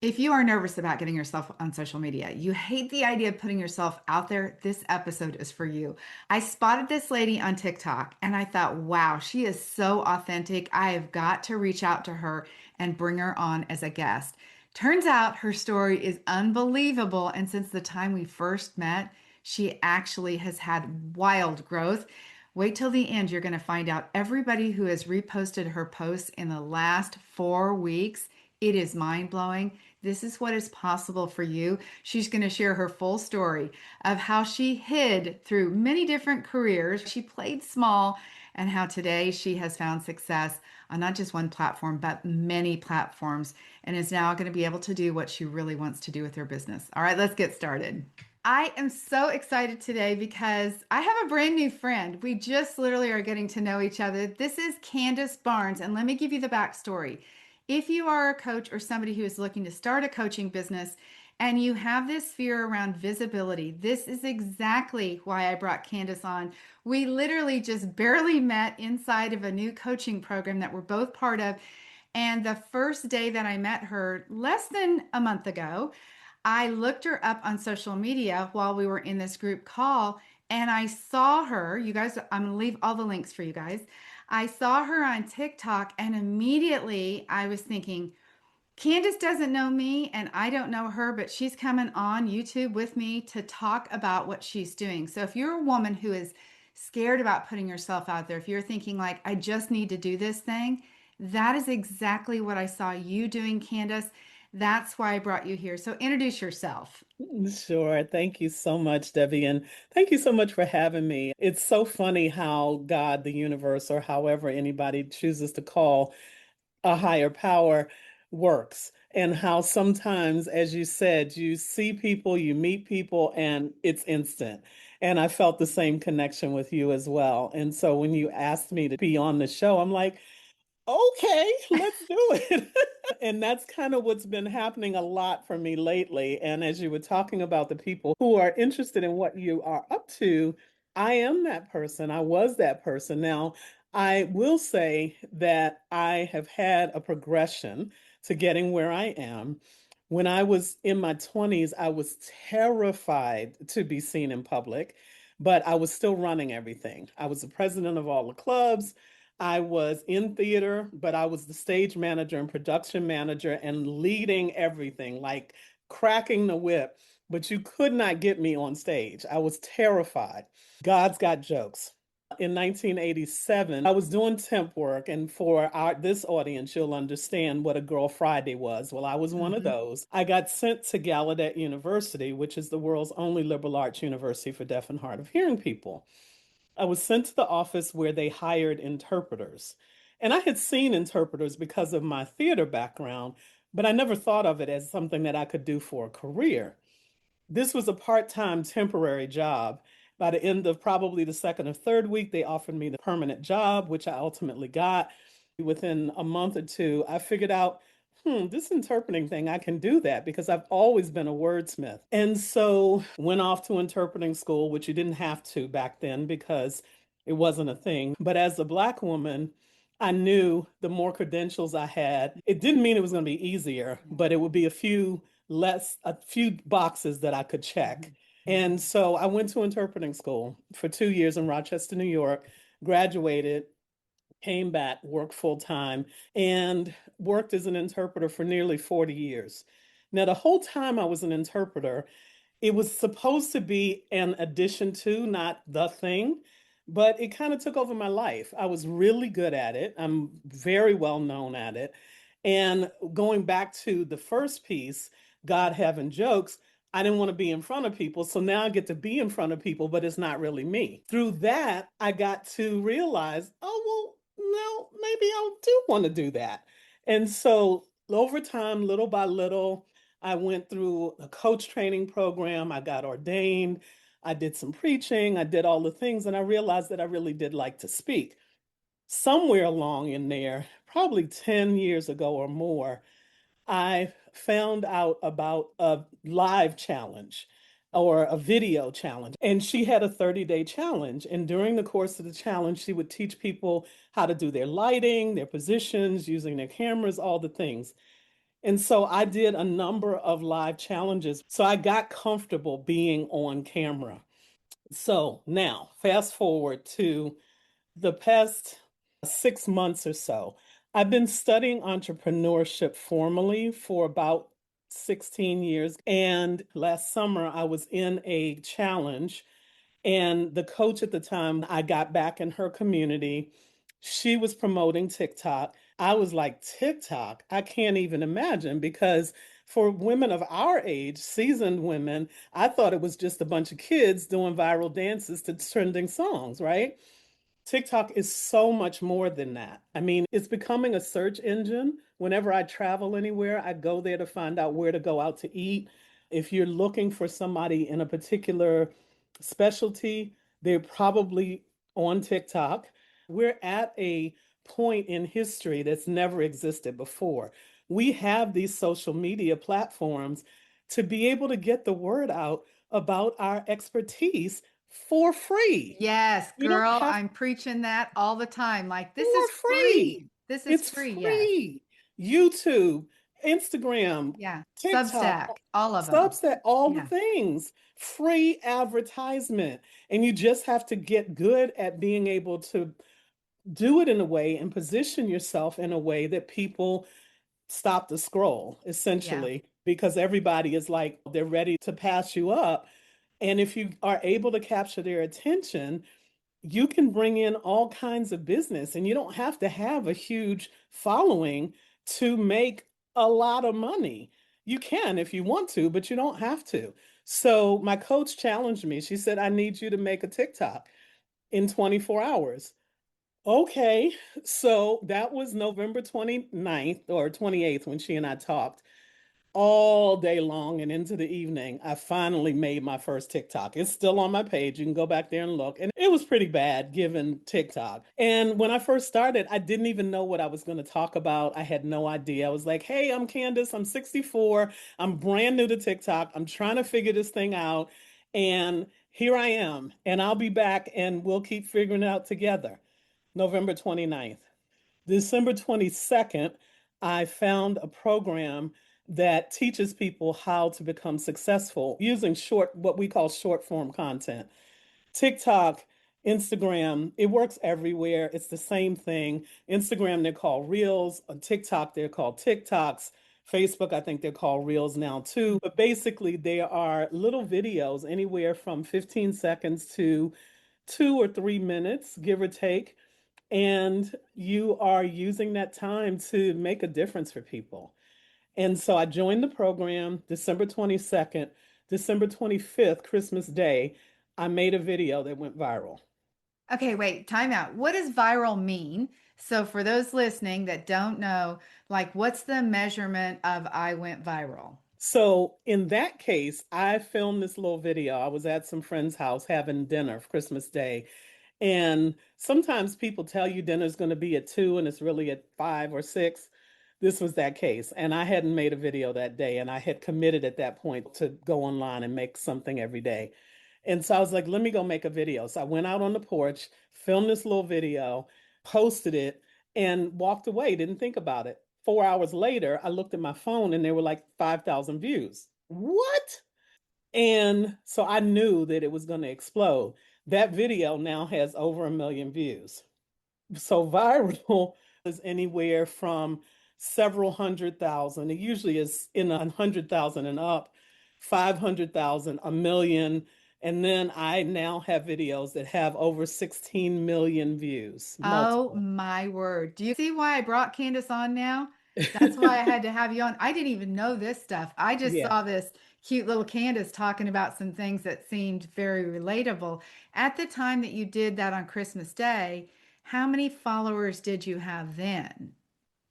If you are nervous about getting yourself on social media, you hate the idea of putting yourself out there, this episode is for you. I spotted this lady on TikTok and I thought, wow, she is so authentic. I have got to reach out to her and bring her on as a guest. Turns out her story is unbelievable. And since the time we first met, she actually has had wild growth. Wait till the end. You're going to find out everybody who has reposted her posts in the last 4 weeks. It is mind blowing. This is what is possible for you. She's going to share her full story of how she hid through many different careers. She played small and how today she has found success on not just one platform, but many platforms and is now going to be able to do what she really wants to do with her business. All right, let's get started. I am so excited today because I have a brand new friend. We just literally are getting to know each other. This is Candas Barnes, and let me give you the backstory. If you are a coach or somebody who is looking to start a coaching business and you have this fear around visibility, this is exactly why I brought Candace on. We literally just barely met inside of a new coaching program that we're both part of. And the first day that I met her, less than a month ago, I looked her up on social media while we were in this group call and I saw her. You guys, I'm going to leave all the links for you guys. I saw her on TikTok and immediately I was thinking, Candace doesn't know me and I don't know her, but she's coming on YouTube with me to talk about what she's doing. So if you're a woman who is scared about putting yourself out there, if you're thinking like, I just need to do this thing, that is exactly what I saw you doing, Candace. That's why I brought you here. So introduce yourself. Sure. Thank you so much, Debbie. And thank you so much for having me. It's so funny how God, the universe, or however anybody chooses to call a higher power works. And how sometimes, as you said, you see people, you meet people, and it's instant. And I felt the same connection with you as well. And so when you asked me to be on the show, I'm like, okay, let's do it. And that's kind of what's been happening a lot for me lately. And as you were talking about the people who are interested in what you are up to, I am that person. I was that person. Now, I will say that I have had a progression to getting where I am. When I was in my 20s, I was terrified to be seen in public, but I was still running everything. I was the president of all the clubs. I was in theater, but I was the stage manager and production manager and leading everything, like cracking the whip. But you could not get me on stage. I was terrified. God's got jokes. In 1987, I was doing temp work, and for this audience, you'll understand what a Girl Friday was. Well, I was one of Mhm. those. I got sent to Gallaudet University, which is the world's only liberal arts university for deaf and hard of hearing people. I was sent to the office where they hired interpreters. And I had seen interpreters because of my theater background, but I never thought of it as something that I could do for a career. This was a part-time temporary job. By the end of probably the second or third week, they offered me the permanent job, which I ultimately got. Within a month or two, I figured out, this interpreting thing, I can do that because I've always been a wordsmith. And so went off to interpreting school, which you didn't have to back then because it wasn't a thing. But as a Black woman, I knew the more credentials I had, it didn't mean it was going to be easier, but it would be a few boxes that I could check. And so I went to interpreting school for 2 years in Rochester, New York, graduated, came back, worked full time, and worked as an interpreter for nearly 40 years. Now, the whole time I was an interpreter, it was supposed to be an addition to, not the thing, but it kind of took over my life. I was really good at it. I'm very well known at it. And going back to the first piece, God having jokes, I didn't want to be in front of people. So now I get to be in front of people, but it's not really me. Through that, I got to realize, oh, well, no, maybe I do want to do that. And so over time, little by little, I went through a coach training program. I got ordained. I did some preaching. I did all the things. And I realized that I really did like to speak. Somewhere along in there, probably 10 years ago or more, I found out about a live challenge or a video challenge. And she had a 30-day challenge. And during the course of the challenge, she would teach people how to do their lighting, their positions, using their cameras, all the things. And so I did a number of live challenges. So I got comfortable being on camera. So now, fast forward to the past 6 months or so. I've been studying entrepreneurship formally for about 16 years. And last summer, I was in a challenge, and the coach at the time, I got back in her community. She was promoting TikTok. I was like, TikTok? I can't even imagine, because for women of our age, seasoned women, I thought it was just a bunch of kids doing viral dances to trending songs, right? TikTok is so much more than that. I mean, it's becoming a search engine. Whenever I travel anywhere, I go there to find out where to go out to eat. If you're looking for somebody in a particular specialty, they're probably on TikTok. We're at a point in history that's never existed before. We have these social media platforms to be able to get the word out about our expertise for free. Yes, You don't girl, have I'm preaching that all the time. Like, this for is free. free. This is It's free. Yes. free. YouTube, Instagram, Yeah. TikTok, Substack, all of them. Substack, all the Yeah. things. Free advertisement. And you just have to get good at being able to do it in a way and position yourself in a way that people stop the scroll, Yeah. essentially, because everybody is like, they're ready to pass you up. And if you are able to capture their attention, you can bring in all kinds of business, and you don't have to have a huge following to make a lot of money. You can if you want to, but you don't have to. So my coach challenged me. She said, I need you to make a TikTok in 24 hours. Okay. So that was November 29th or 28th when she and I talked. All day long and into the evening, I finally made my first TikTok. It's still on my page. You can go back there and look. And it was pretty bad given TikTok. And when I first started, I didn't even know what I was going to talk about. I had no idea. I was like, hey, I'm Candace. I'm 64. I'm brand new to TikTok. I'm trying to figure this thing out. And here I am. And I'll be back and we'll keep figuring it out together. November 29th. December 22nd, I found a program that teaches people how to become successful using what we call short form content. TikTok, Instagram, it works everywhere. It's the same thing. Instagram, they're called Reels. On TikTok, they're called TikToks. Facebook, I think they're called Reels now too. But basically, there are little videos anywhere from 15 seconds to 2 or 3 minutes, give or take, and you are using that time to make a difference for people. And so I joined the program December 22nd, December 25th, Christmas Day. I made a video that went viral. Okay, wait, time out. What does viral mean? So, for those listening that don't know, like, what's the measurement of I went viral? So in that case, I filmed this little video. I was at some friend's house having dinner for Christmas Day. And sometimes people tell you dinner's going to be at 2 and it's really at 5 or 6. This was that case. And I hadn't made a video that day. And I had committed at that point to go online and make something every day. And so I was like, let me go make a video. So I went out on the porch, filmed this little video, posted it, and walked away. Didn't think about it. 4 hours later, I looked at my phone and there were like 5,000 views. What? And so I knew that it was going to explode. That video now has over 1 million views. So viral is anywhere from several hundred thousand. It usually is in 100,000 and up, 500,000, 1 million. And then I now have videos that have over 16 million views, Oh multiple. my word. Do you see why I brought Candace on now? That's why I had to have you on. I didn't even know this stuff. I just Yeah. saw this cute little Candace talking about some things that seemed very relatable. At the time that you did that on Christmas Day, how many followers did you have then?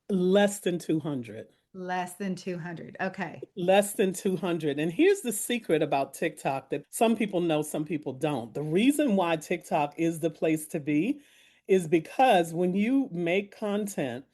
Less than 200. Less than 200. Okay. Less than 200. And here's the secret about TikTok that some people know, some people don't. The reason why TikTok is the place to be is because when you make content,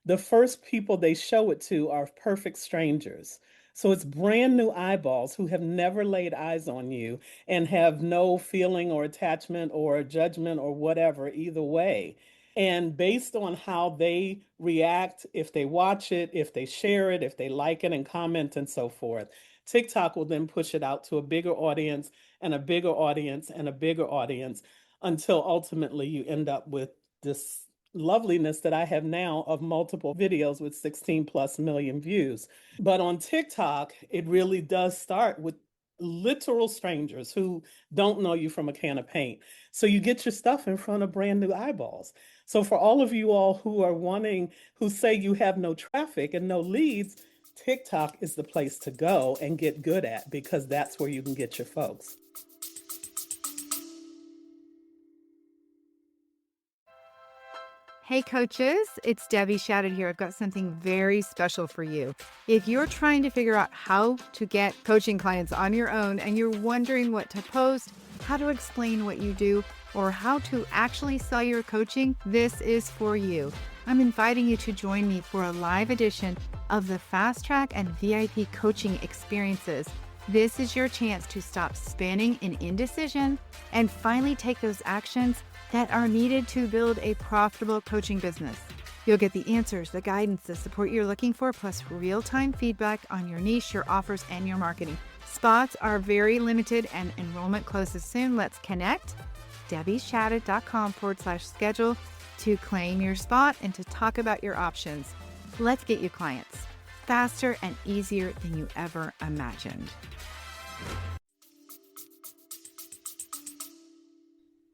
the first people they show it to are perfect strangers. So it's brand new eyeballs who have never laid eyes on you and have no feeling or attachment or judgment or whatever, either way. And based on how they react, if they watch it, if they share it, if they like it and comment and so forth, TikTok will then push it out to a bigger audience and a bigger audience and a bigger audience until ultimately you end up with this loveliness that I have now of multiple videos with 16 plus million views. But on TikTok, it really does start with literal strangers who don't know you from a can of paint. So you get your stuff in front of brand new eyeballs. So for all of you all who are wanting, who say you have no traffic and no leads, TikTok is the place to go and get good at because that's where you can get your folks. Hey coaches, it's Debbie Shadid here. I've got something very special for you. If you're trying to figure out how to get coaching clients on your own and you're wondering what to post, how to explain what you do, or how to actually sell your coaching, this is for you. I'm inviting you to join me for a live edition of the Fast Track and VIP coaching experiences. This is your chance to stop spinning in indecision and finally take those actions that are needed to build a profitable coaching business. You'll get the answers, the guidance, the support you're looking for, plus real-time feedback on your niche, your offers, and your marketing. Spots are very limited and enrollment closes soon. Let's connect. DebbieShadid.com/schedule to claim your spot and to talk about your options. Let's get you clients faster and easier than you ever imagined.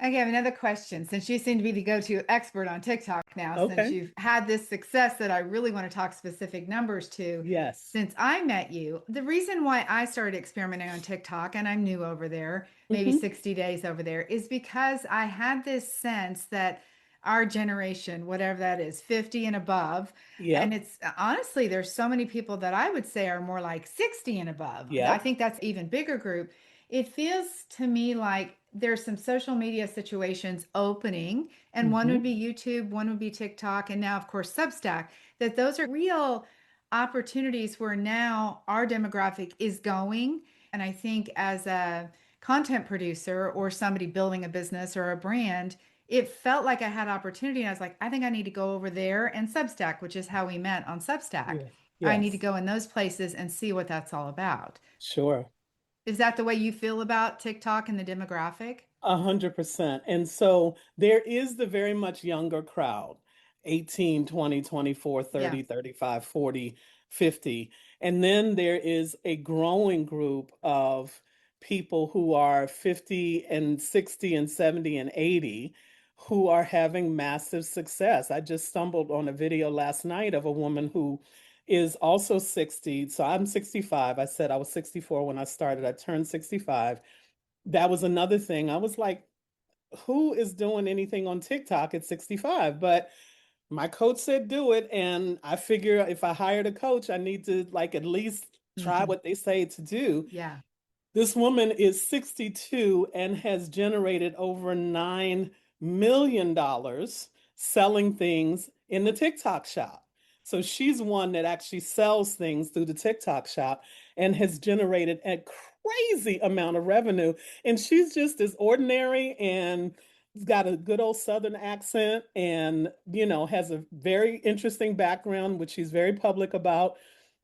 Okay, I have another question. Since you seem to be the go-to expert on TikTok now, since Okay. you've had this success that I really want to talk specific numbers to, Yes. since I met you, the reason why I started experimenting on TikTok, and I'm new over there, maybe Hmm. 60 days over there, is because I had this sense that our generation, whatever that is, 50 and above, and Yep. it's honestly, there's so many people that I would say are more like 60 and above. I Yep. think that's even bigger group. It feels to me like there's some social media situations opening, and one would Hmm. be YouTube, one would be TikTok, and now, of course, Substack, that those are real opportunities where now our demographic is going. And I think as a content producer or somebody building a business or a brand, it felt like I had opportunity. And I was like, I think I need to go over there and Substack, which is how we met on Substack. Yes. I need to Yes. go in those places and see what that's all about. Sure. Is that the way you feel about TikTok and the demographic? 100%. And so there is the very much younger crowd, 18, 20, 24, Yeah. 30, 35, 40, 50. And then there is a growing group of people who are 50 and 60 and 70 and 80 who are having massive success. I just stumbled on a video last night of a woman who is also 60. So I'm 65. I said I was 64 when I started. I turned 65. That was another thing. I was like, who is doing anything on TikTok at 65? But my coach said do it. And I figure if I hired a coach, I need to like at least try Hmm. what they say to do. Yeah. This woman is 62 and has generated over $9 million selling things in the TikTok shop. So she's one that actually sells things through the TikTok shop and has generated a crazy amount of revenue. And she's just as ordinary and got a good old Southern accent and, has a very interesting background, which she's very public about.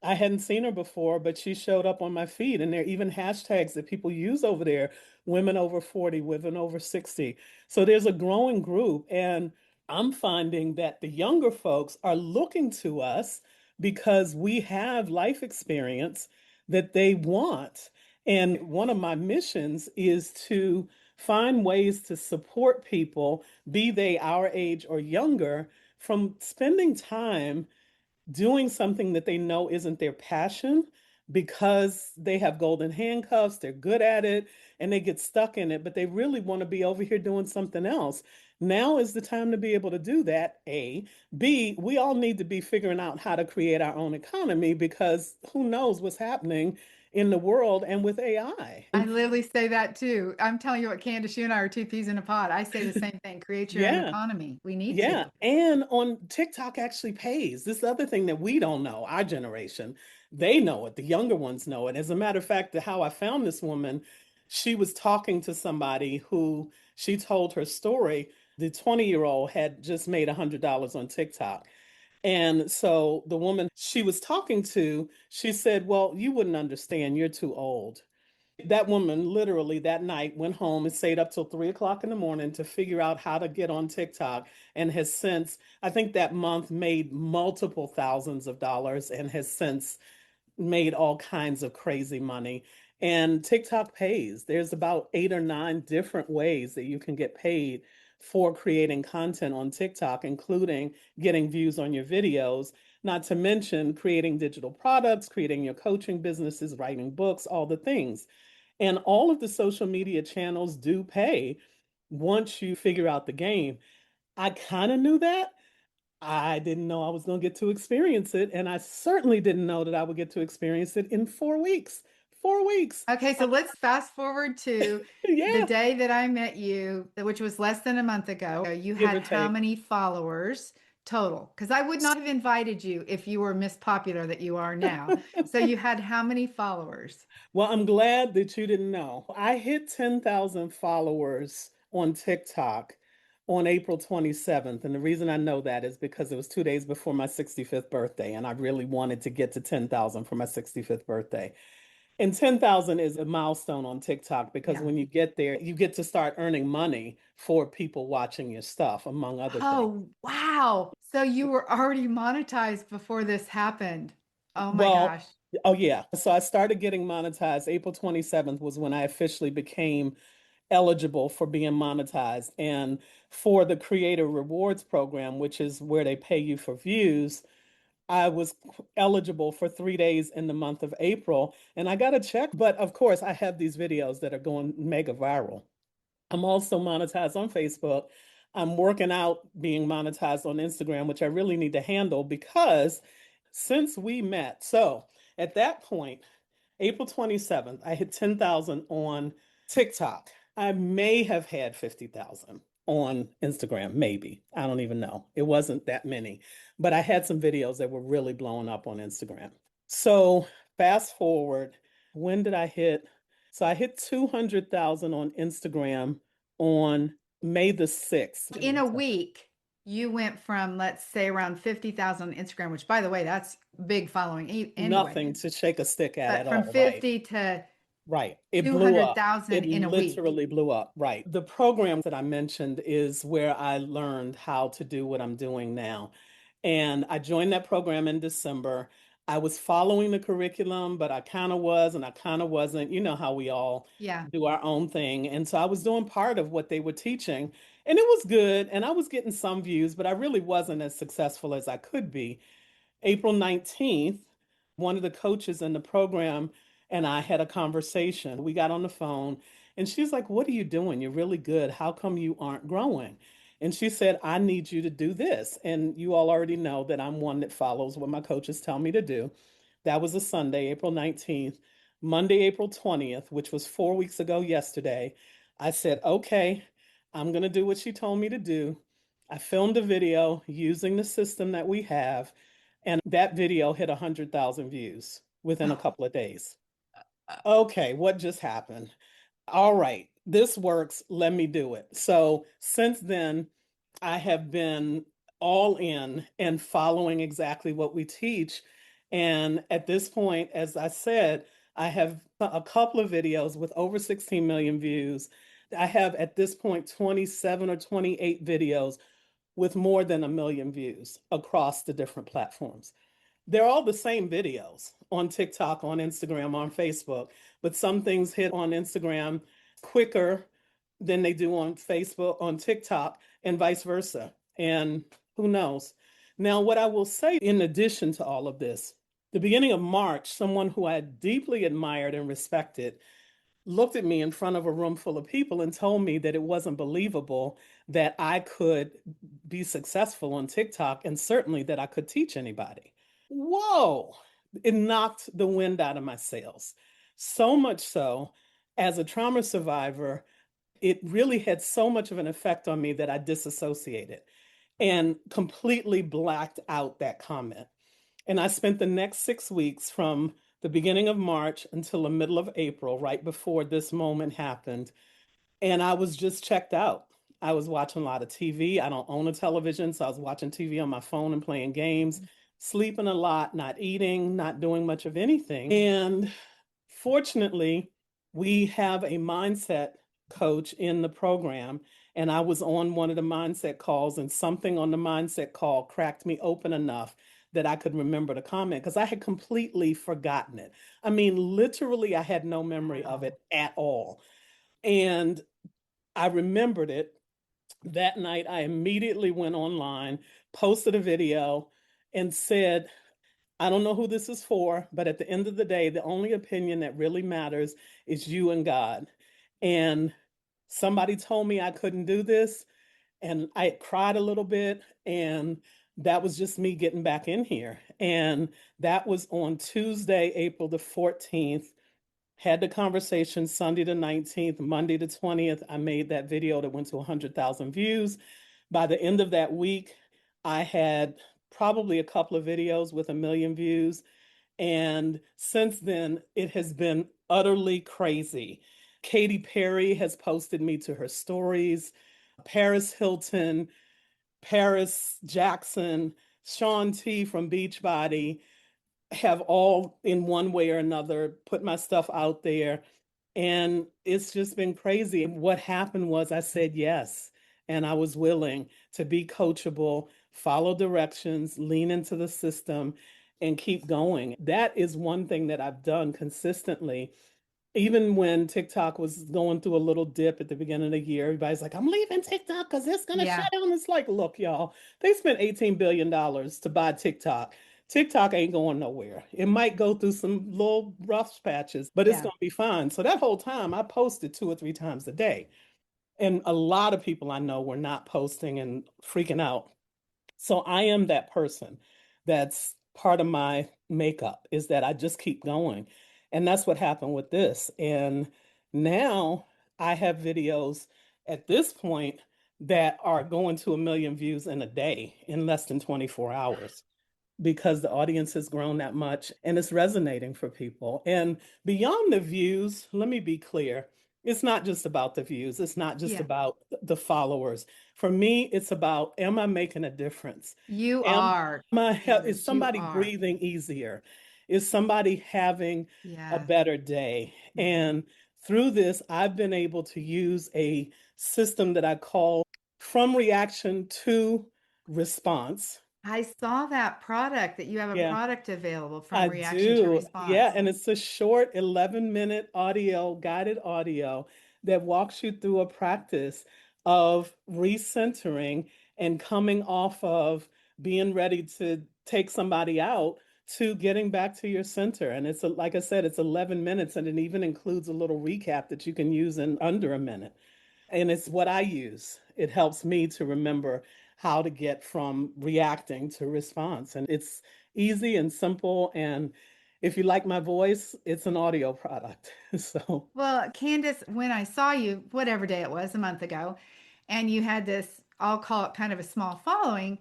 I hadn't seen her before, but she showed up on my feed, and there are even hashtags that people use over there, women over 40, women over 60. So there's a growing group, and I'm finding that the younger folks are looking to us because we have life experience that they want. And one of my missions is to find ways to support people, be they our age or younger, from spending time doing something that they know isn't their passion because they have golden handcuffs, they're good at it, and they get stuck in it, but they really want to be over here doing something else. Now is the time to be able to do that, A. B, we all need to be figuring out how to create our own economy because who knows what's happening in the world and with AI. I literally say that too. I'm telling you what, Candace, you and I are two peas in a pod. I say the same thing. Create your own Yeah. economy. We need Yeah, to. and on TikTok actually pays. This other thing that we don't know, our generation, they know it. The younger ones know it. As a matter of fact, how I found this woman, she was talking to somebody who she told her story. The 20-year-old had just made $100 on TikTok. And so the woman she was talking to, she said, "Well, you wouldn't understand. You're too old." That woman literally that night went home and stayed up till 3 o'clock in the morning to figure out how to get on TikTok and has since, I think that month made multiple thousands of dollars and has since made all kinds of crazy money. And TikTok pays. There's about 8 or 9 different ways that you can get paid for creating content on TikTok, including getting views on your videos, not to mention creating digital products, creating your coaching businesses, writing books, all the things. And all of the social media channels do pay once you figure out the game. I kind of knew that. I didn't know I was going to get to experience it. And I certainly didn't know that I would get to experience it in 4 weeks. 4 weeks. Okay, so let's fast forward to the Yeah, day that I met you, which was less than a month ago. You give had or how take. many followers total? Because I would not have invited you if you were Miss Popular that you are now. So you had how many followers? Well, I'm glad that you didn't know. I hit 10,000 followers on TikTok on April 27th. And the reason I know that is because it was 2 days before my 65th birthday. And I really wanted to get to 10,000 for my 65th birthday. And 10,000 is a milestone on TikTok because Yeah. when you get there, you get to start earning money for people watching your stuff, among other things. Oh, wow. So you were already monetized before this happened. Oh my Well, gosh. oh yeah. So I started getting monetized. April 27th was when I officially became eligible for being monetized. And for the Creator Rewards Program, which is where they pay you for views, I was eligible for 3 days in the month of April and I got a check. But of course, I have these videos that are going mega viral. I'm also monetized on Facebook. I'm working out being monetized on Instagram, which I really need to handle because since we met, so at that point, April 27th, I hit 10,000 on TikTok. I may have had 50,000 on Instagram, maybe. I don't even know. It wasn't that many, but I had some videos that were really blowing up on Instagram. So fast forward, when did I hit? So I hit 200,000 on Instagram on May the 6th. In a week, you went from, let's say, around 50,000 on Instagram, which by the way, that's big following anyway. Nothing to shake a stick at But from all, right? 50 to Right. It blew up. 200,000 It in a week. literally blew up. Right. The program that I mentioned is where I learned how to do what I'm doing now. And I joined that program in December. I was following the curriculum, but I kind of was and I kind of wasn't. You know how we all Yeah. do our own thing. And so I was doing part of what they were teaching, and it was good. And I was getting some views, but I really wasn't as successful as I could be. April 19th, one of the coaches in the program and I had a conversation. We got on the phone and she's like, "What are you doing? You're really good. How come you aren't growing?" And she said, "I need you to do this." And you all already know that I'm one that follows what my coaches tell me to do. That was a Sunday, April 19th. Monday, April 20th, which was 4 weeks ago yesterday, I said, "Okay, I'm going to do what she told me to do." I filmed a video using the system that we have, and that video hit 100,000 views within a couple of days. Okay, what just happened? All right, this works. Let me do it. So since then, I have been all in and following exactly what we teach. And at this point, as I said, I have a couple of videos with over 16 million views. I have at this point 27 or 28 videos with more than 1 million views across the different platforms. They're all the same videos on TikTok, on Instagram, on Facebook, but some things hit on Instagram quicker than they do on Facebook, on TikTok, and vice versa. And who knows? Now, what I will say in addition to all of this, the beginning of March, someone who I deeply admired and respected looked at me in front of a room full of people and told me that it wasn't believable that I could be successful on TikTok and certainly that I could teach anybody. Whoa, it knocked the wind out of my sails. So much so, as a trauma survivor, it really had so much of an effect on me that I disassociated and completely blacked out that comment. And I spent the next 6 weeks from the beginning of March until the middle of April, right before this moment happened. And I was just checked out. I was watching a lot of TV. I don't own a television, so I was watching TV on my phone and playing games, sleeping a lot, not eating, not doing much of anything. And fortunately, we have a mindset coach in the program. And I was on one of the mindset calls, and something on the mindset call cracked me open enough that I could remember the comment because I had completely forgotten it. I mean, literally, I had no memory of Wow. it at all. And I remembered it that night. I immediately went online, posted a video, and said, I don't know who this is for, but at the end of the day, the only opinion that really matters is you and God. And somebody told me I couldn't do this, and I cried a little bit, and that was just me getting back in here. And that was on Tuesday, April the 14th. Had the conversation Sunday the 19th, Monday the 20th. I made that video that went to 100,000 views. By the end of that week, I had probably a couple of videos with 1 million views. And since then, it has been utterly crazy. Katy Perry has posted me to her stories. Paris Hilton, Paris Jackson, Sean T from Beachbody have all, in one way or another, put my stuff out there. And it's just been crazy. What happened was I said yes, and I was willing to be coachable, follow directions, lean into the system, and keep going. That is one thing that I've done consistently. Even when TikTok was going through a little dip at the beginning of the year, everybody's like, I'm leaving TikTok because it's going to shut Yeah. down. It's like, look, y'all, they spent $18 billion to buy TikTok. TikTok ain't going nowhere. It might go through some little rough patches, but it's Yeah. going to be fine. So that whole time, I posted 2 or 3 times a day. And a lot of people I know were not posting and freaking out. So I am that person. That's part of my makeup is that I just keep going. And that's what happened with this. And now I have videos at this point that are going to 1 million views in a day in less than 24 hours because the audience has grown that much and it's resonating for people. And beyond the views, let me be clear. It's not just about the views. It's not just Yeah. about the followers. For me, it's about, am I making a difference? You Am are, is Candace. You somebody are. breathing easier? Is somebody having a Yes. better day? Mhm. And through this, I've been able to use a system that I call from reaction to response. I saw that product that you have a Yeah. product available from I reaction to do. Yeah. response. And it's a short 11-minute audio, guided audio that walks you through a practice of recentering and coming off of being ready to take somebody out to getting back to your center. And it's like I said, it's 11 minutes and it even includes a little recap that you can use in under a minute. And it's what I use. It helps me to remember how to get from reacting to response. And it's easy and simple. And if you like my voice, it's an audio product. So, Well, Candace, when I saw you, whatever day it was, a month ago, and you had this, I'll call it kind of a small following,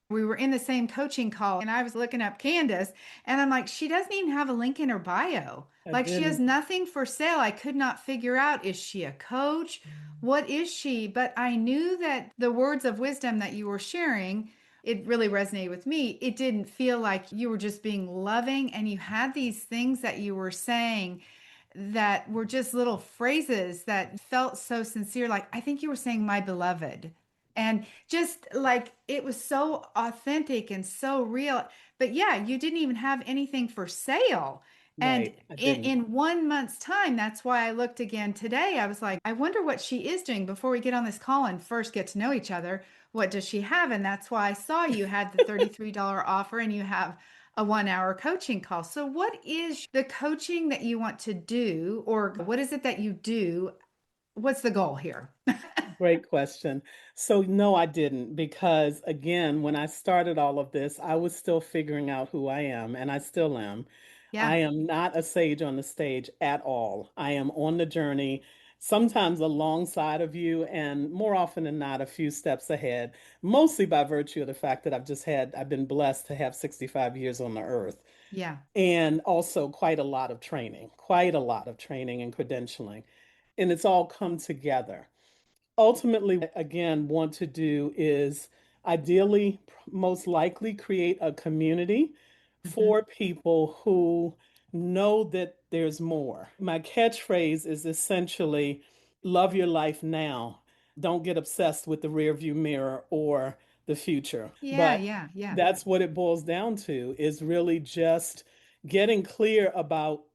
we were in the same coaching call, and I was looking up Candace, and I'm like, she doesn't even have a link in her bio. I Like, she has didn't. nothing for sale. I could not figure out, is she a coach? What is she? But I knew that the words of wisdom that you were sharing, it really resonated with me. It didn't feel like you were just being loving, and you had these things that you were saying that were just little phrases that felt so sincere. Like, I think you were saying, my beloved. And just like it was so authentic and so real. But yeah, you didn't even have anything for sale. And Right. I in, didn't. in 1 month's time, that's why I looked again today. I was like, I wonder what she is doing before we get on this call and first get to know each other. What does she have? And that's why I saw you had the $33 offer and you have a 1 hour coaching call. So, what is the coaching that you want to do, or what is it that you do? What's the goal here? Great question. So, no, I didn't, because again, when I started all of this, I was still figuring out who I am, and I still am. I Yeah. am not a sage on the stage at all. I am on the journey, sometimes alongside of you, and more often than not, a few steps ahead, mostly by virtue of the fact that I've been blessed to have 65 years on the earth, Yeah. and also quite a lot of training and credentialing. And it's all come together. Ultimately, again, want to do is ideally, most likely, create a community Mhm. for people who know that there's more. My catchphrase is essentially love your life now. Don't get obsessed with the rearview mirror or the future. Yeah, But yeah, yeah. that's what it boils down to is really just getting clear about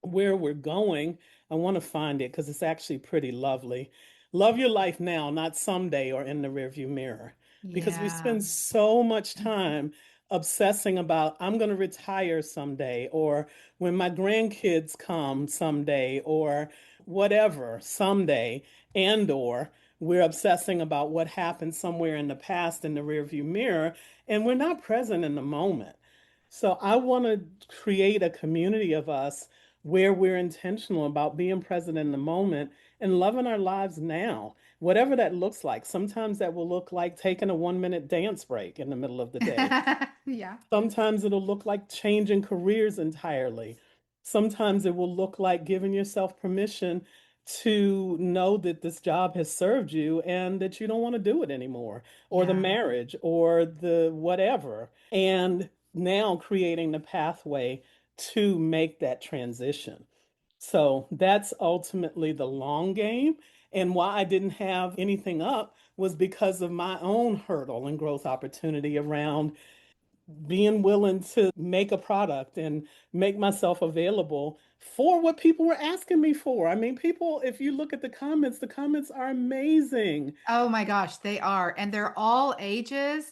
where we're going. I want to find it because it's actually pretty lovely. Love your life now, not someday or in the rearview mirror. Because we Yeah. spend so much time obsessing about, I'm going to retire someday, or when my grandkids come someday, or whatever, someday, and or we're obsessing about what happened somewhere in the past in the rearview mirror, and we're not present in the moment. So I want to create a community of us where we're intentional about being present in the moment and loving our lives now, whatever that looks like. Sometimes that will look like taking a 1 minute dance break in the middle of the day. Yeah. Sometimes it'll look like changing careers entirely. Sometimes it will look like giving yourself permission to know that this job has served you and that you don't want to do it anymore, or the Yeah. marriage, or the whatever. And now creating the pathway to make that transition. So that's ultimately the long game. And why I didn't have anything up was because of my own hurdle and growth opportunity around being willing to make a product and make myself available for what people were asking me for. I mean, people, if you look at the comments are amazing Oh my gosh, they are. And they're all ages.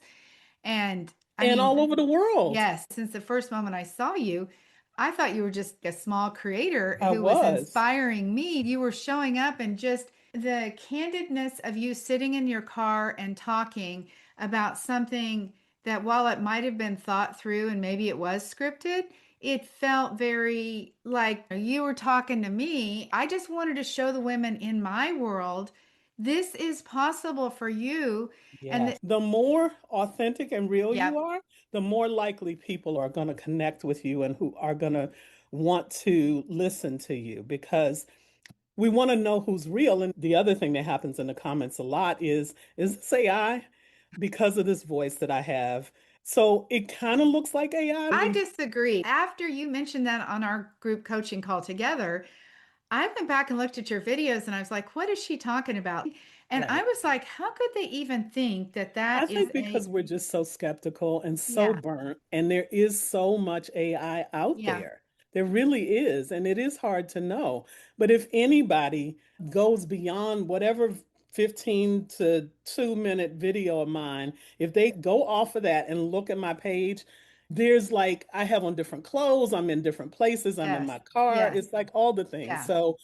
And I and mean, all over the world. yes, since the first moment I saw you, I thought you were just a small creator I who was was. inspiring me. You were showing up and just the candidness of you sitting in your car and talking about something that while it might have been thought through and maybe it was scripted, it felt very like you were talking to me. I just wanted to show the women in my world this is possible for you. And Yes. The more authentic and real yeah, you are, the more likely people are going to connect with you and who are going to want to listen to you because we want to know who's real. And the other thing that happens in the comments a lot is this AI? Because of this voice that I have. So it kind of looks like AI. I disagree. After you mentioned that on our group coaching call together, I went back and looked at your videos and I was like, what is she talking about? And I Right. was like, how could they even think that I that is think a, because we're just so skeptical and so yeah, burnt, and there is so much AI out yeah, there. There really is, and it is hard to know. But if anybody goes beyond whatever 15 to 2 minute video of mine, if they go off of that and look at my page, there's like I have on different clothes, I'm in different places, I'm in yes, my car, yes, it's like all the things. yeah, So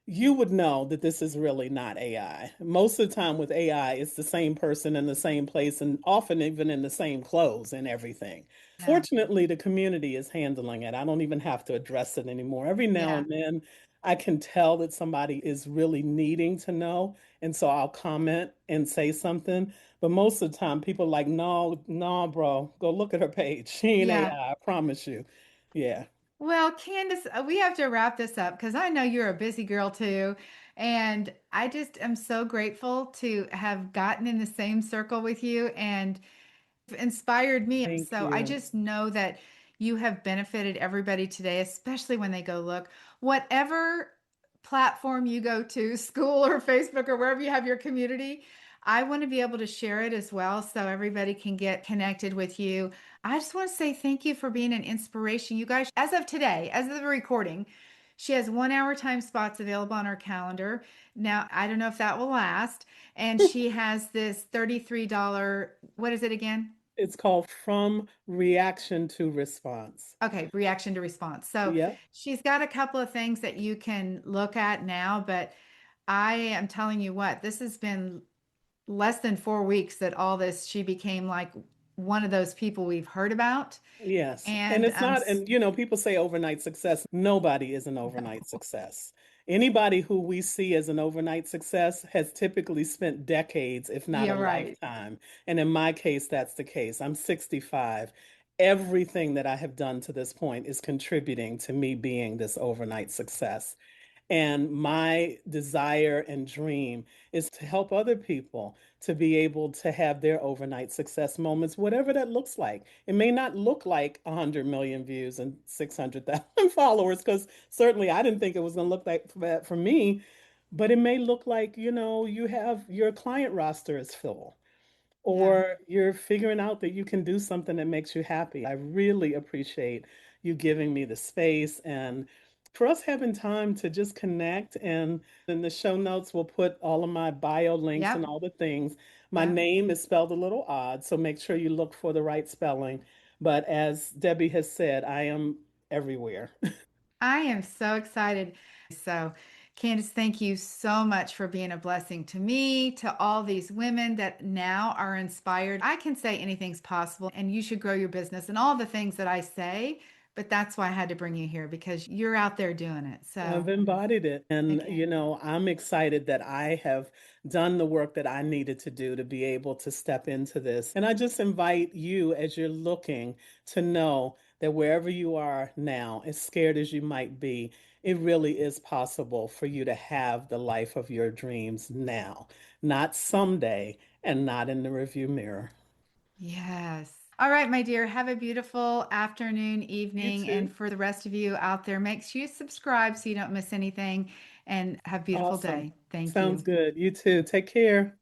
you would know that this is really not AI. Most of the time with AI, it's the same person in the same place and often even in the same clothes and everything. yeah, Fortunately, the community is handling it. I don't even have to address it anymore. Every now yeah, and then, I can tell that somebody is really needing to know. And so I'll comment and say something. But most of the time, people are like, no, no, bro, go look at her page. She ain't yeah. AI, I promise you. Yeah. Well, Candace, we have to wrap this up because I know you're a busy girl too. And I just am so grateful to have gotten in the same circle with you and inspired me. Thank So I you. just know that you have benefited everybody today, especially when they go look. Whatever platform you go to, school or Facebook or wherever you have your community, I want to be able to share it as well so everybody can get connected with you. I just want to say thank you for being an inspiration. You guys, as of today, as of the recording, she has 1 hour time spots available on her calendar. Now, I don't know if that will last. And she has this $33, what is it again? It's called From Reaction to Response. Okay, reaction to response. So Yep. she's got a couple of things that you can look at now, but I am telling you what, this has been less than 4 weeks that all this, she became like one of those people we've heard about. Yes. And And it's not, and you know, people say overnight success. Nobody is an overnight no, success. Anybody who we see as an overnight success has typically spent decades, if not a you're right. lifetime. And in my case, that's the case. I'm 65. Everything that I have done to this point is contributing to me being this overnight success. And my desire and dream is to help other people to be able to have their overnight success moments, whatever that looks like. It may not look like 100 million views and 600,000 followers, because certainly I didn't think it was going to look like that for me. But it may look like, you have your client roster is full, Yeah. or you're figuring out that you can do something that makes you happy. I really appreciate you giving me the space and for us having time to just connect. And in the show notes, we'll put all of my bio links and Yep. all the things. My Yep. name is spelled a little odd, so make sure you look for the right spelling. But as Debbie has said, I am everywhere. I am so excited. So, Candace, thank you so much for being a blessing to me, to all these women that now are inspired. I can say anything's possible and you should grow your business and all the things that I say, but that's why I had to bring you here because you're out there doing it. So, I've embodied it. And, again, I'm excited that I have done the work that I needed to do to be able to step into this. And I just invite you, as you're looking, to know that wherever you are now, as scared as you might be, it really is possible for you to have the life of your dreams now, not someday, and not in the review mirror. yes. All right, my dear, have a beautiful afternoon, You evening. And too. for the rest of you out there, make sure you subscribe so you don't miss anything and have a beautiful Awesome. day. Thank Sounds you. good. You too. Take care.